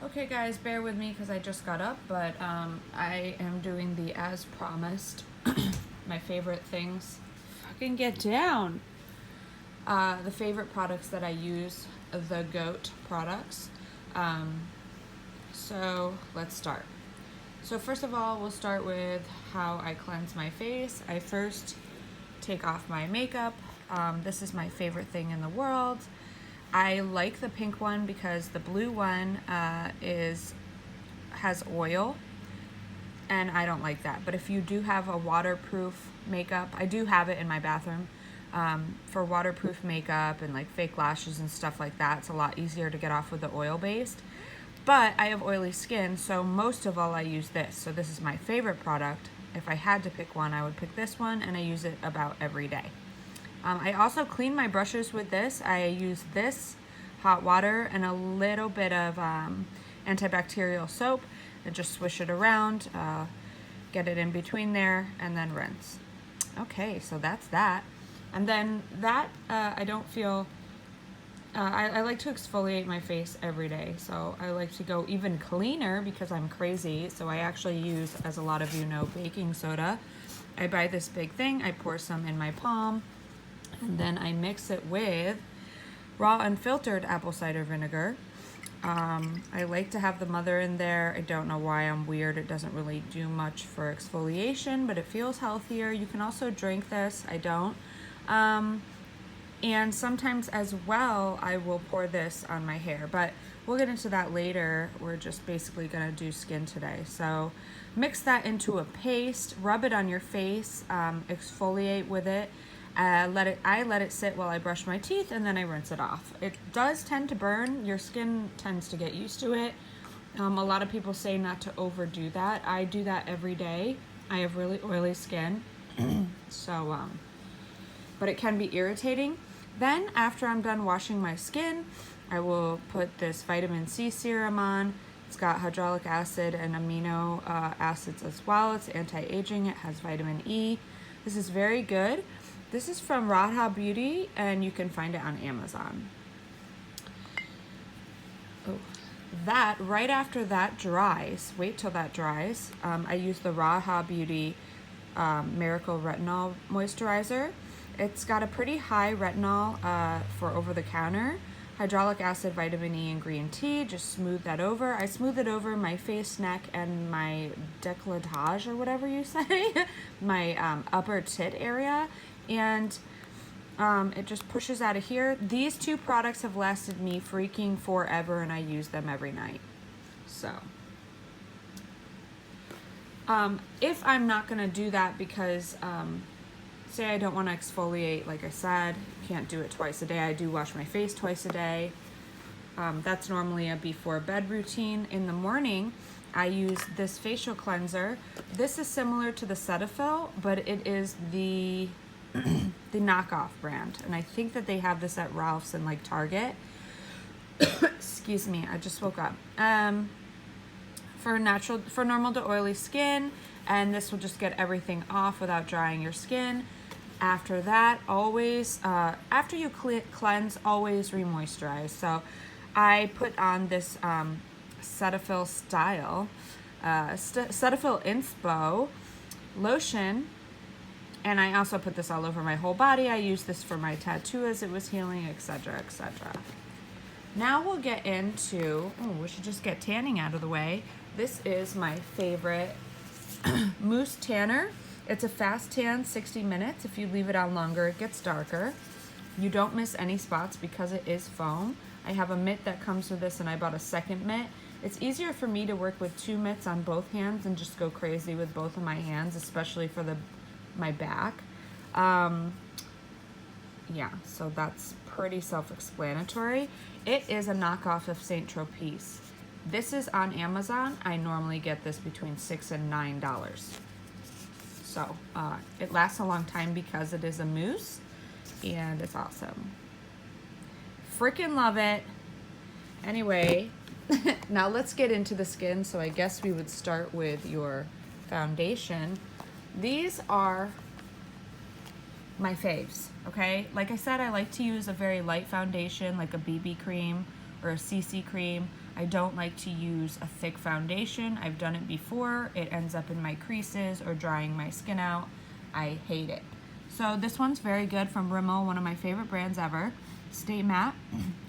Okay guys, bear with me because I just got up, but I am doing the as promised, my favorite things. Fucking get down! The favorite products that I use, the GOAT products. So let's start. So first of all, we'll start with how I cleanse my face. I first take off my makeup. This is my favorite thing in the world. I like the pink one because the blue one has oil, and I don't like that. But if you do have a waterproof makeup, I do have it in my bathroom for waterproof makeup and like fake lashes and stuff like that. It's a lot easier to get off with the oil-based. But I have oily skin, so most of all I use this. So this is my favorite product. If I had to pick one, I would pick this one, and I use it about every day. I also clean my brushes with this. I use this, hot water, and a little bit of antibacterial soap, and just swish it around, get it in between there, and then rinse. Okay, so that's that. And then that, I don't feel, I like to exfoliate my face every day. So I like to go even cleaner because I'm crazy. So I actually use, as a lot of you know, baking soda. I buy this big thing, I pour some in my palm, and then I mix it with raw unfiltered apple cider vinegar. I like to have the mother in there. I don't know why I'm weird. It doesn't really do much for exfoliation, but it feels healthier. You can also drink this. I don't. And sometimes as well, I will pour this on my hair, but we'll get into that later. We're just basically gonna do skin today. So mix that into a paste, rub it on your face, exfoliate with it. I let it sit while I brush my teeth, and then I rinse it off. It does tend to burn. Your skin tends to get used to it. A lot of people say not to overdo that. I do that every day. I have really oily skin, so but it can be irritating. Then after I'm done washing my skin, I will put this vitamin C serum on. It's got hyaluronic acid and amino acids as well. It's anti-aging. It has vitamin E. This is very good. This is from Radha Beauty, and you can find it on Amazon. Oh, that, right after that dries, wait till that dries, I use the Radha Beauty Miracle Retinol Moisturizer. It's got a pretty high retinol for over-the-counter. Hyaluronic acid, vitamin E, and green tea. Just smooth that over. I smooth it over my face, neck, and my décolletage, or whatever you say, my upper tit area. And it just pushes out of here. These two products have lasted me freaking forever, and I use them every night. So if I'm not gonna do that because say I don't want to exfoliate, like I said, can't do it twice a day. I do wash my face twice a day. That's normally a before bed routine. In the morning, I use this facial cleanser. This is similar to the Cetaphil, but it is the knockoff brand, and I think that they have this at Ralph's and like Target. Excuse me, I just woke up. For normal to oily skin, and this will just get everything off without drying your skin. After that, always after you cleanse, always remoisturize. So I put on this Cetaphil style Cetaphil Inspo lotion. And I also put this all over my whole body. I use this for my tattoo as it was healing, etc., etc. Now we'll get into, we should just get tanning out of the way. This is my favorite mousse tanner. It's a fast tan, 60 minutes. If you leave it on longer, it gets darker. You don't miss any spots because it is foam. I have a mitt that comes with this, and I bought a second mitt. It's easier for me to work with two mitts on both hands and just go crazy with both of my hands, especially for my back. Yeah, so that's pretty self-explanatory. It is a knockoff of Saint Tropez. This is on Amazon. I normally get this between $6 and $9. So it lasts a long time because it is a mousse, and it's awesome. Freaking love it. Anyway, now let's get into the skin. So I guess we would start with your foundation. These are my faves, okay? Like I said, I like to use a very light foundation, like a BB cream or a CC cream. I don't like to use a thick foundation. I've done it before. It ends up in my creases or drying my skin out. I hate it. So this one's very good from Rimmel, one of my favorite brands ever. Stay Matte.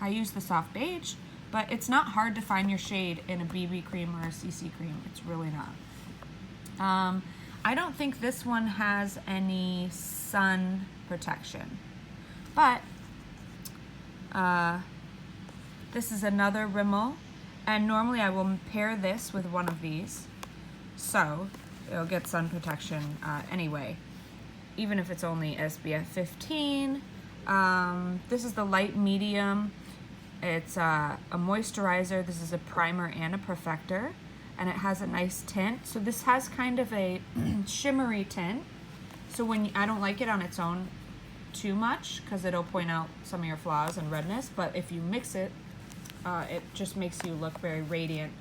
I use the soft beige, but it's not hard to find your shade in a BB cream or a CC cream. It's really not. I don't think this one has any sun protection, but this is another Rimmel, and normally I will pair this with one of these, so it'll get sun protection anyway, even if it's only SPF 15. This is the light medium. It's a moisturizer. This is a primer and a perfector, and it has a nice tint. So this has kind of a shimmery tint. So when I don't like it on its own too much because it'll point out some of your flaws and redness, but if you mix it, it just makes you look very radiant.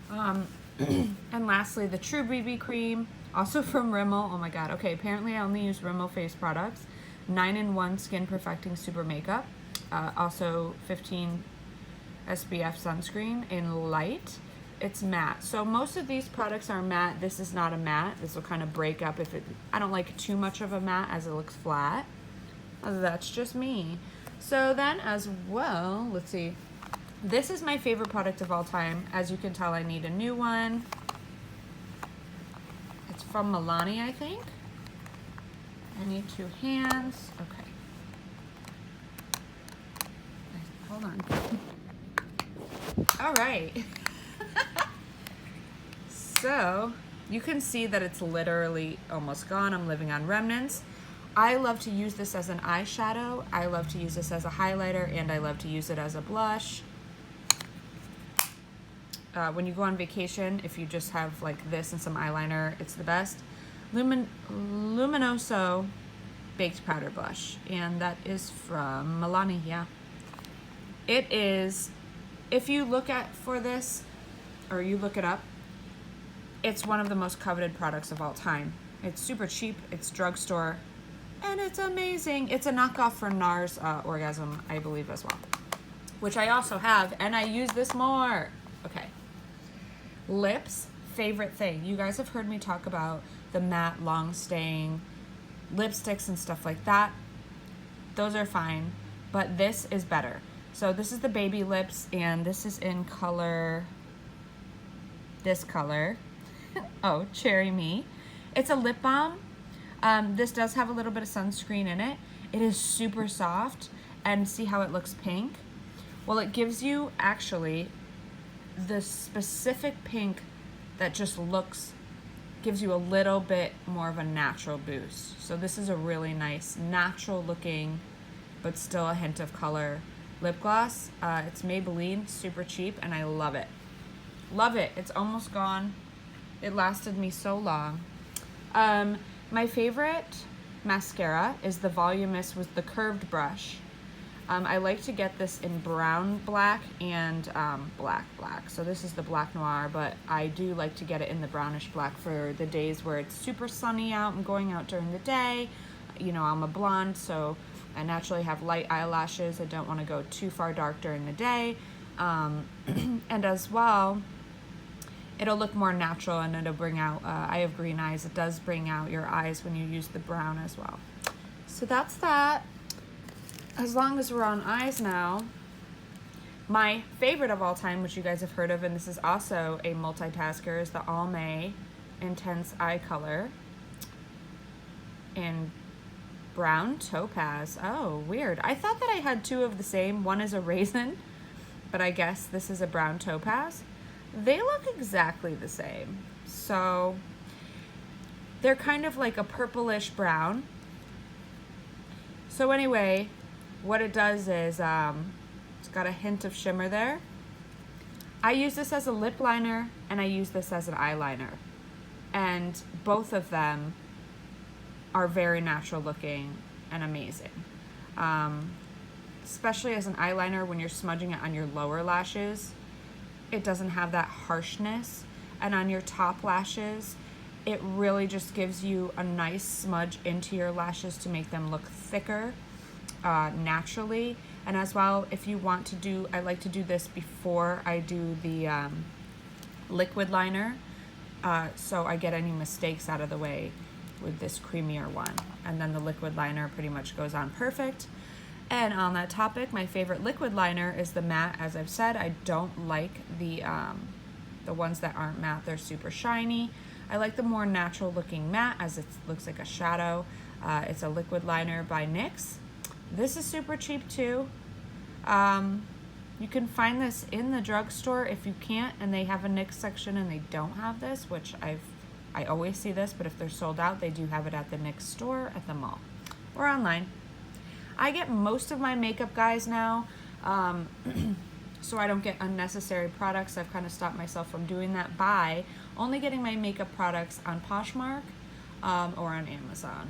And lastly, the True BB Cream, also from Rimmel. Oh my god, okay, apparently I only use Rimmel face products. 9-in-1 Skin Perfecting Super Makeup. Also 15 SPF sunscreen in light. It's matte. So most of these products are matte. This is not a matte. This will kind of break up if it, I don't like too much of a matte as it looks flat. That's just me. So then as well, let's see. This is my favorite product of all time. As you can tell, I need a new one. It's from Milani, I think. I need 2 hands. Okay. Hold on. All right. So you can see that it's literally almost gone. I'm living on remnants. I love to use this as an eyeshadow. I love to use this as a highlighter, and I love to use it as a blush. When you go on vacation, if you just have like this and some eyeliner, it's the best. Luminoso Baked Powder Blush, and that is from Milani. Yeah, it is. If you look for this, or you look it up, it's one of the most coveted products of all time. It's super cheap, it's drugstore, and it's amazing. It's a knockoff for NARS Orgasm, I believe, as well, which I also have, and I use this more. Okay, lips, favorite thing. You guys have heard me talk about the matte, long-staying lipsticks and stuff like that. Those are fine, but this is better. So this is the Baby Lips, and this is in color, this color. Oh, Cherry Me. It's a lip balm. This does have a little bit of sunscreen in it. It is super soft, and see how it looks pink? Well, it gives you actually the specific pink that just gives you a little bit more of a natural boost. So this is a really nice, natural looking, but still a hint of color lip gloss. It's Maybelline, super cheap, and I love it. Love it. It's almost gone. It lasted me so long. My favorite mascara is the Voluminous with the curved brush. I like to get this in brown black and black. So this is the Black Noir, but I do like to get it in the brownish black for the days where it's super sunny out. I'm going out during the day. You know, I'm a blonde, so I naturally have light eyelashes. I don't want to go too far dark during the day. And as well, it'll look more natural, and it'll bring out, I have green eyes. It does bring out your eyes when you use the brown as well. So that's that. As long as we're on eyes now, my favorite of all time, which you guys have heard of, and this is also a multitasker, is the Almay Intense Eye Color in Brown Topaz. Oh, weird. I thought that I had 2 of the same. One is a raisin, but I guess this is a Brown Topaz. They look exactly the same. So they're kind of like a purplish brown. So anyway, what it does is it's got a hint of shimmer there. I use this as a lip liner, and I use this as an eyeliner. And both of them are very natural looking and amazing. Especially as an eyeliner, when you're smudging it on your lower lashes, it doesn't have that harshness. And on your top lashes, it really just gives you a nice smudge into your lashes to make them look thicker naturally. And as well, if you want to do, I like to do this before I do the liquid liner, so I get any mistakes out of the way with this creamier one. And then the liquid liner pretty much goes on perfect. And on that topic, my favorite liquid liner is the matte. As I've said, I don't like the ones that aren't matte. They're super shiny. I like the more natural looking matte, as it looks like a shadow. It's a liquid liner by NYX. This is super cheap too. You can find this in the drugstore if you can't, and they have a NYX section and they don't have this, which I always see this, but if they're sold out, they do have it at the NYX store at the mall or online. I get most of my makeup, guys, now, so I don't get unnecessary products. I've kind of stopped myself from doing that by only getting my makeup products on Poshmark or on Amazon.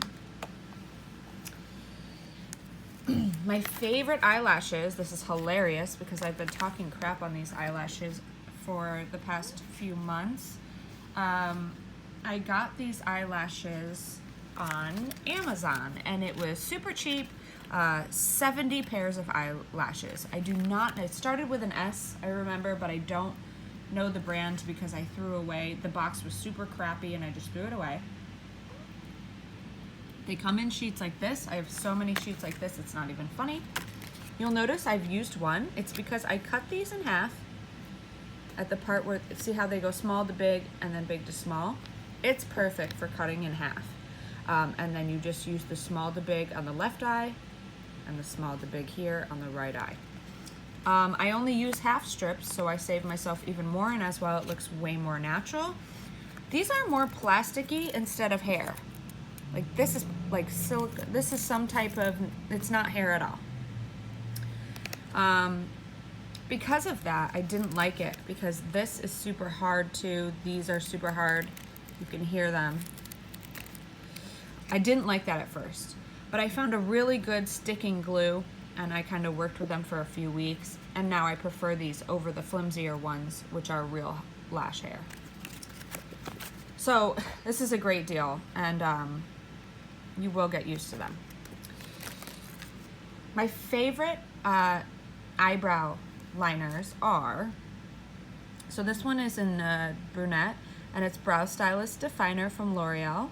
My favorite eyelashes, this is hilarious because I've been talking crap on these eyelashes for the past few months. I got these eyelashes on Amazon and it was super cheap. 70 pairs of eyelashes. It started with an S, I remember, but I don't know the brand because I threw away. The box was super crappy and I just threw it away. They come in sheets like this. I have so many sheets like this, it's not even funny. You'll notice I've used one. It's because I cut these in half at the part where, see how they go small to big and then big to small? It's perfect for cutting in half. And then you just use the small to big on the left eye and the small to big here on the right eye. I only use half strips, so I save myself even more, and as well it looks way more natural. These are more plasticky instead of hair. Like this is like silk, this is some type of, it's not hair at all. Because of that, I didn't like it because this is super hard too. These are super hard. You can hear them. I didn't like that at first, but I found a really good sticking glue and I kind of worked with them for a few weeks, and now I prefer these over the flimsier ones, which are real lash hair. So this is a great deal, and you will get used to them. My favorite eyebrow liners are, so this one is in brunette, and it's Brow Stylist Definer from L'Oreal.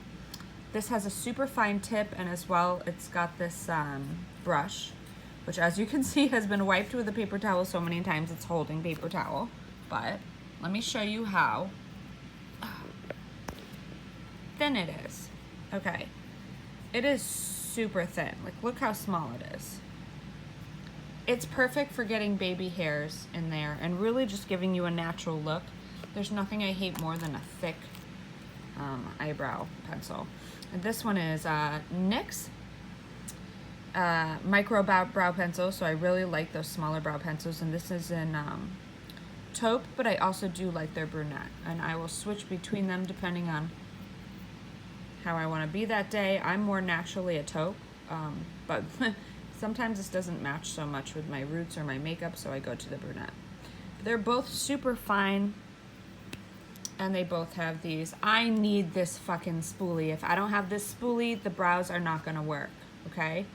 This has a super fine tip, and as well it's got this brush, which as you can see has been wiped with a paper towel so many times it's holding paper towel. But let me show you how thin it is. Okay, it is super thin. Like, look how small it is. It's perfect for getting baby hairs in there and really just giving you a natural look. There's nothing I hate more than a thick eyebrow pencil. And this one is NYX micro brow pencil, so I really like those smaller brow pencils, and this is in taupe, but I also do like their brunette, and I will switch between them depending on how I want to be that day. I'm more naturally a taupe, but sometimes this doesn't match so much with my roots or my makeup, so I go to the brunette. They're both super fine, and they both have these. I need this fucking spoolie. If I don't have this spoolie, the brows are not gonna work, okay?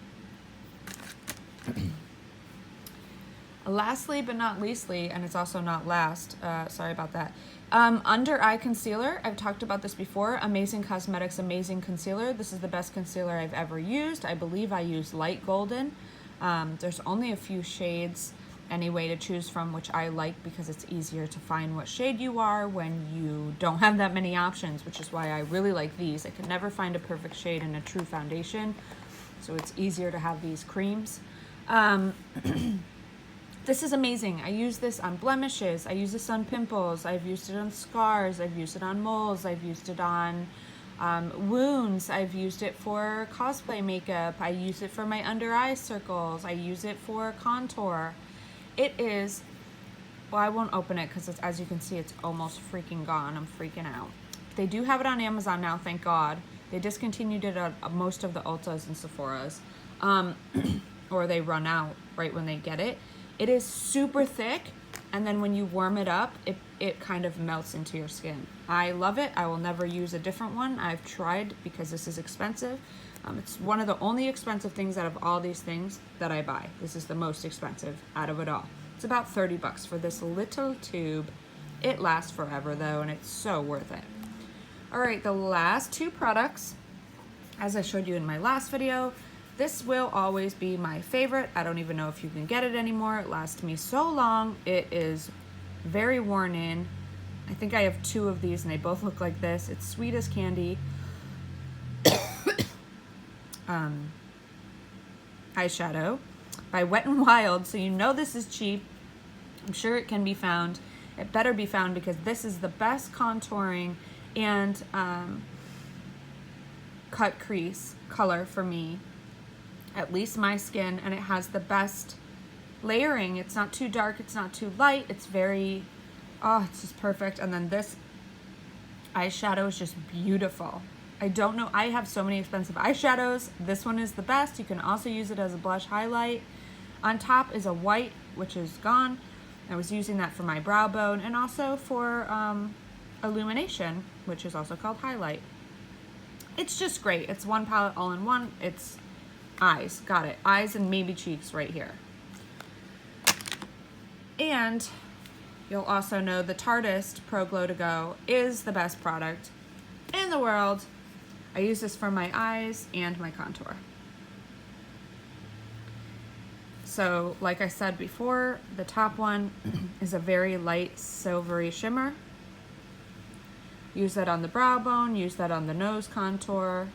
Lastly but not leastly, and it's also not last, sorry about that, under eye concealer. I've talked about this before. Amazing Cosmetics Amazing Concealer. This is the best concealer I've ever used. I believe I use light golden. There's only a few shades anyway to choose from, which I like because it's easier to find what shade you are when you don't have that many options, which is why I really like these. I could never find a perfect shade in a true foundation, so it's easier to have these creams. This is amazing. I use this on blemishes, I use this on pimples, I've used it on scars, I've used it on moles, I've used it on wounds, I've used it for cosplay makeup, I use it for my under eye circles, I use it for contour. It is, well, I won't open it because as you can see, it's almost freaking gone. I'm freaking out. They do have it on Amazon now, thank God. They discontinued it at most of the Ultas and Sephoras, or they run out right when they get it. It is super thick, and then when you warm it up, it kind of melts into your skin. I love it. I will never use a different one. I've tried because this is expensive, It's one of the only expensive things out of all these things that I buy. This is the most expensive out of it all. It's about 30 bucks for this little tube. It lasts forever though, and it's so worth it. All right, the last two products, as I showed you in my last video, this will always be my favorite. I don't even know if you can get it anymore. It lasts me so long. It is very worn in. I think I have two of these and they both look like this. It's Sweet as Candy eyeshadow by Wet n Wild. So you know this is cheap. I'm sure it can be found. It better be found because this is the best contouring and cut crease color for me, at least my skin, and it has the best layering. It's not too dark, it's not too light, it's very, oh, it's just perfect. And then this eyeshadow is just beautiful. I don't know, I have so many expensive eyeshadows. This one is the best. You can also use it as a blush highlight. On top is a white, which is gone. I was using that for my brow bone and also for illumination, which is also called highlight. It's just great. It's one palette all in one. It's eyes, got it. Eyes and maybe cheeks right here. And you'll also know the Tarteist Pro Glow To Go is the best product in the world. I use this for my eyes and my contour. So like I said before, the top one is a very light silvery shimmer. Use that on the brow bone, use that on the nose contour.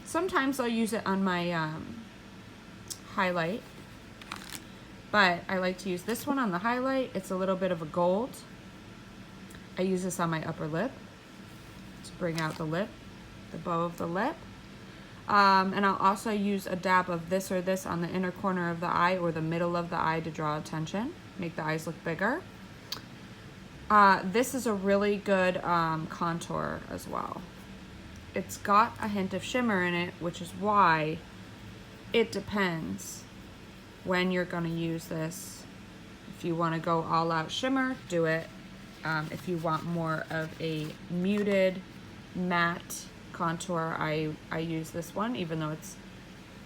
Sometimes I'll use it on my highlight, but I like to use this one on the highlight. It's a little bit of a gold. I use this on my upper lip to bring out the lip, the bow of the lip. And I'll also use a dab of this or this on the inner corner of the eye or the middle of the eye to draw attention, make the eyes look bigger. This is a really good contour as well. It's got a hint of shimmer in it, which is why it depends when you're going to use this. If you want to go all out shimmer, do it. If you want more of a muted matte contour, I use this one, even though it's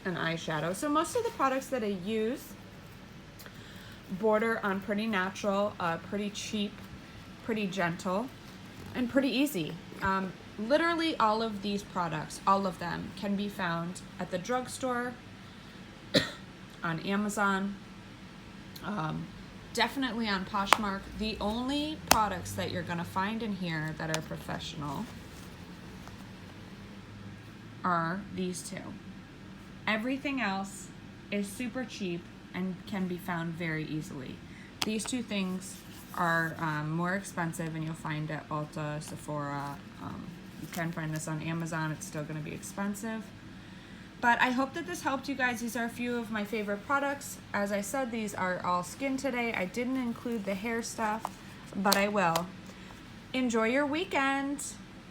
an eyeshadow. So most of the products that I use border on pretty natural, pretty cheap, pretty gentle, and pretty easy. Literally all of these products, all of them, can be found at the drugstore, on Amazon, definitely on Poshmark. The only products that you're gonna find in here that are professional are these two. Everything else is super cheap and can be found very easily. These two things are more expensive, and you'll find at Ulta, Sephora. You can find this on Amazon. It's still going to be expensive. But I hope that this helped you guys. These are a few of my favorite products. As I said, these are all skin today. I didn't include the hair stuff, but I will. Enjoy your weekend.